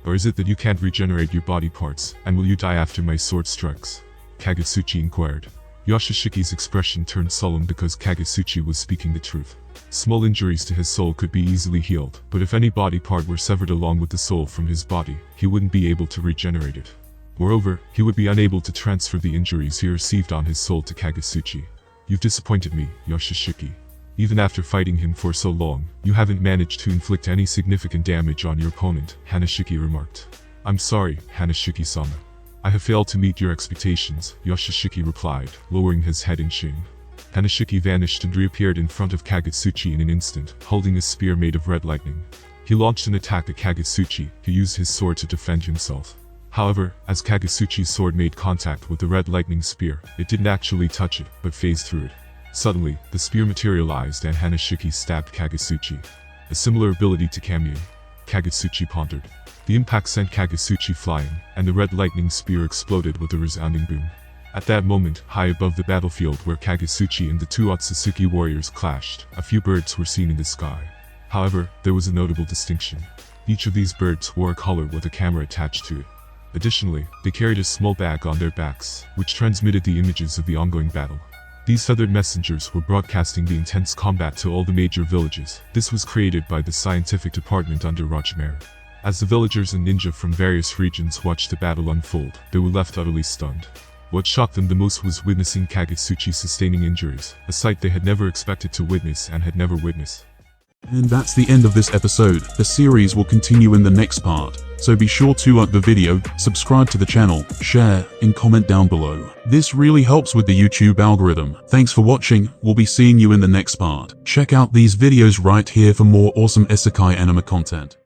Or is it that you can't regenerate your body parts, and will you die after my sword strikes? Kagasuchi inquired. Yashishiki's expression turned sullen because Kagasuchi was speaking the truth. Small injuries to his soul could be easily healed, but if any body part were severed along with the soul from his body, he wouldn't be able to regenerate it. Moreover, he would be unable to transfer the injuries he received on his soul to Kagasuchi. You've disappointed me, Yashishiki. Even after fighting him for so long, you haven't managed to inflict any significant damage on your opponent, Hanashiki remarked. I'm sorry, Hanashiki-sama. I have failed to meet your expectations, Yashishiki replied, lowering his head in shame. Hanashiki vanished and reappeared in front of Kagasuchi in an instant, holding a spear made of red lightning. He launched an attack at Kagasuchi, who used his sword to defend himself. However, as Kagasuchi's sword made contact with the red lightning spear, it didn't actually touch it, but phased through it. Suddenly, the spear materialized and Hanashiki stabbed Kagasuchi. A similar ability to Kamui. Kagasuchi pondered. The impact sent Kagasuchi flying, and the red lightning spear exploded with a resounding boom. At that moment, high above the battlefield where Kagasuchi and the two Otsutsuki warriors clashed, a few birds were seen in the sky. However, there was a notable distinction. Each of these birds wore a collar with a camera attached to it. Additionally, they carried a small bag on their backs, which transmitted the images of the ongoing battle. These feathered messengers were broadcasting the intense combat to all the major villages. This was created by the scientific department under Rajmer. As the villagers and ninja from various regions watched the battle unfold, they were left utterly stunned. What shocked them the most was witnessing Kagasuchi sustaining injuries, a sight they had never expected to witness and had never witnessed. And that's the end of this episode. The series will continue in the next part, so be sure to like the video, subscribe to the channel, share, and comment down below. This really helps with the YouTube algorithm. Thanks for watching, we'll be seeing you in the next part. Check out these videos right here for more awesome isekai anime content.